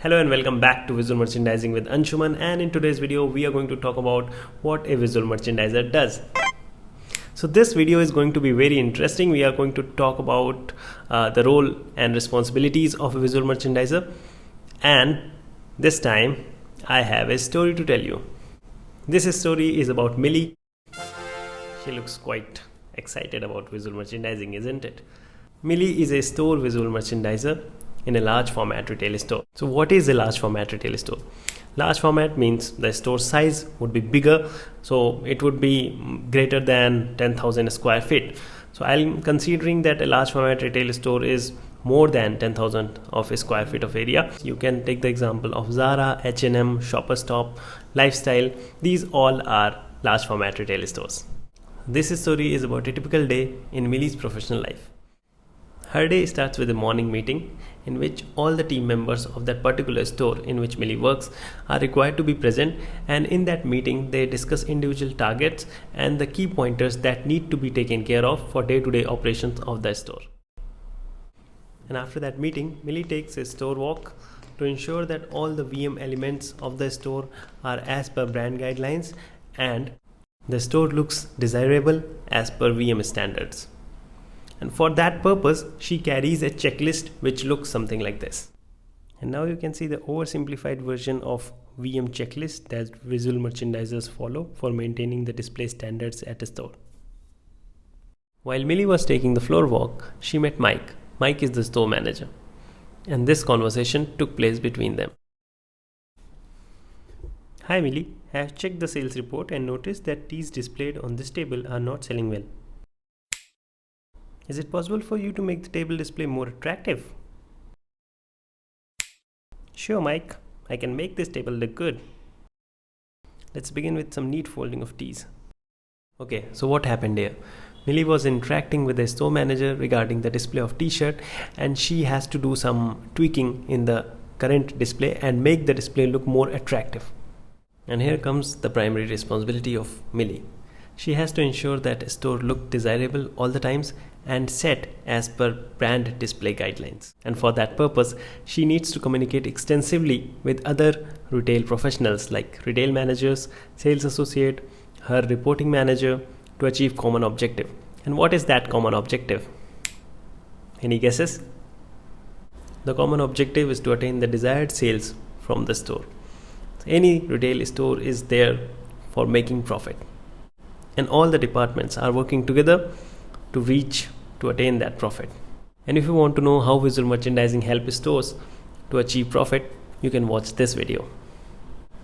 Hello and welcome back to Visual Merchandising with Anshuman, and in today's video we are going to talk about what a visual merchandiser does. So this video is going to be very interesting. We are going to talk about the role and responsibilities of a visual merchandiser, and this time I have a story to tell you. This story is about Millie. She looks quite excited about visual merchandising, isn't it? Millie is a store visual merchandiser in a large format retail store. So what is a large format retail store? Large format means the store size would be bigger, so it would be greater than 10,000 square feet. So I'm considering that a large format retail store is more than 10,000 of a square feet of area. You can take the example of Zara, H&M, Shoppers Stop, Lifestyle. These all are large format retail stores. This story is about a typical day in Millie's professional life. Her day starts with a morning meeting in which all the team members of that particular store in which Millie works are required to be present, and in that meeting they discuss individual targets and the key pointers that need to be taken care of for day-to-day operations of the store. And after that meeting, Millie takes a store walk to ensure that all the VM elements of the store are as per brand guidelines and the store looks desirable as per VM standards. And for that purpose, she carries a checklist which looks something like this. And now you can see the oversimplified version of VM checklist that visual merchandisers follow for maintaining the display standards at a store. While Millie was taking the floor walk, she met Mike. Mike is the store manager. And this conversation took place between them. Hi Millie, I have checked the sales report and noticed that teas displayed on this table are not selling well. Is it possible for you to make the table display more attractive? Sure, Mike. I can make this table look good. Let's begin with some neat folding of teas. Okay, so what happened here? Millie was interacting with the store manager regarding the display of t-shirt, and she has to do some tweaking in the current display and make the display look more attractive. And here comes the primary responsibility of Millie. She has to ensure that a store look desirable all the times and set as per brand display guidelines. And for that purpose, she needs to communicate extensively with other retail professionals like retail managers, sales associate, her reporting manager to achieve common objective. And what is that common objective? Any guesses? The common objective is to attain the desired sales from the store. Any retail store is there for making profit, and all the departments are working together to attain that profit. And if you want to know how visual merchandising helps stores to achieve profit, you can watch this video.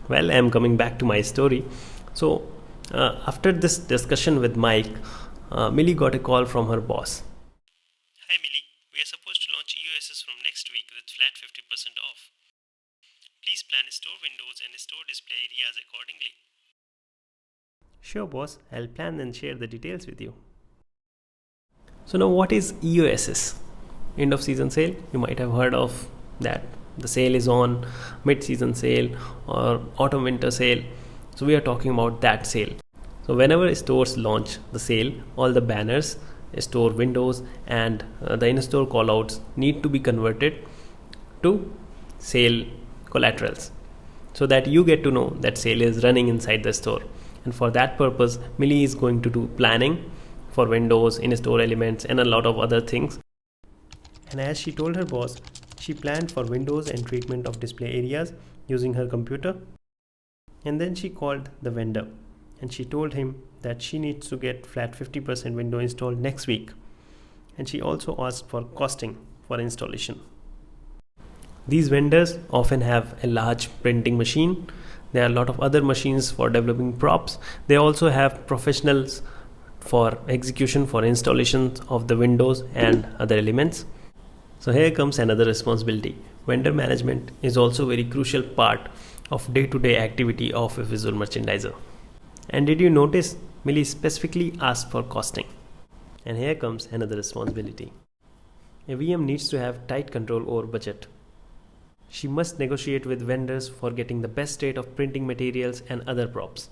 Well, I am coming back to my story. So after this discussion with Mike, Millie got a call from her boss. Hi Millie, we are supposed to launch EOSs from next week with flat 50% off. Please plan store windows and store display areas accordingly. Sure boss, I'll plan and share the details with you. So now what is EOSS? End of season sale. You might have heard of that. The sale is on, mid-season sale or autumn winter sale. So we are talking about that sale. So whenever stores launch the sale, all the banners, store windows and the in-store callouts need to be converted to sale collaterals so that you get to know that sale is running inside the store. And for that purpose, Millie is going to do planning for windows, in-store elements and a lot of other things. And as she told her boss, she planned for windows and treatment of display areas using her computer. And then she called the vendor and she told him that she needs to get flat 50% window installed next week. And she also asked for costing for installation. These vendors often have a large printing machine. There are a lot of other machines for developing props. They also have professionals for execution for installations of the windows and other elements. So here comes another responsibility. Vendor management is also a very crucial part of day-to-day activity of a visual merchandiser. And did you notice Millie specifically asked for costing? And here comes another responsibility. A VM needs to have tight control over budget. She must negotiate with vendors for getting the best rate of printing materials and other props.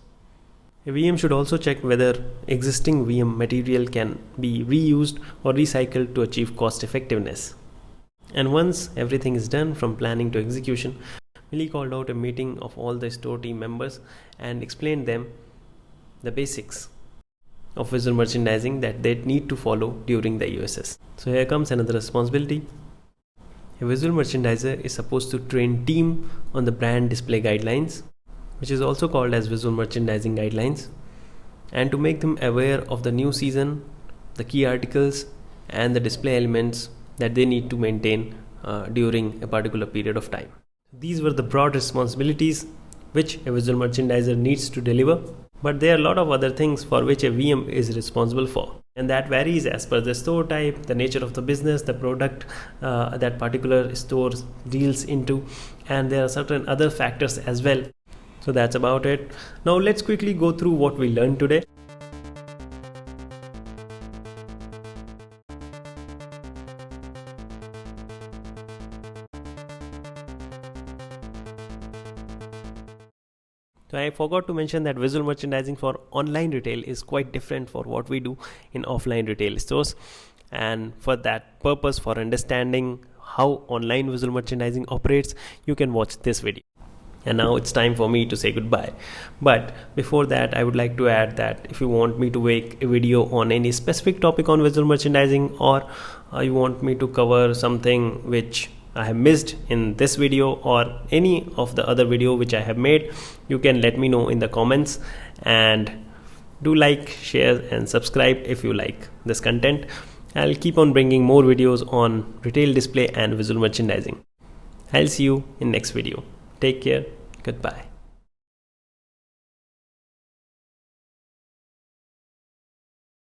A VM should also check whether existing VM material can be reused or recycled to achieve cost effectiveness. And once everything is done from planning to execution, Millie called out a meeting of all the store team members and explained them the basics of visual merchandising that they need to follow during the USS. So here comes another responsibility. A visual merchandiser is supposed to train team on the brand display guidelines, which is also called as visual merchandising guidelines, and to make them aware of the new season, the key articles, and the display elements that they need to maintain during a particular period of time. These were the broad responsibilities which a visual merchandiser needs to deliver, but there are a lot of other things for which a VM is responsible for, and that varies as per the store type, the nature of the business, the product that particular store deals into, and there are certain other factors as well. So that's about it. Now let's quickly go through what we learned today. So I forgot to mention that visual merchandising for online retail is quite different for what we do in offline retail stores, and for that purpose, for understanding how online visual merchandising operates, you can watch this video. And now it's time for me to say goodbye. But before that, I would like to add that if you want me to make a video on any specific topic on visual merchandising, or you want me to cover something which I have missed in this video or any of the other video which I have made, you can let me know in the comments, and do like, share and subscribe if you like this content. I'll keep on bringing more videos on retail display and visual merchandising. I'll see you in next video. Take care. Goodbye.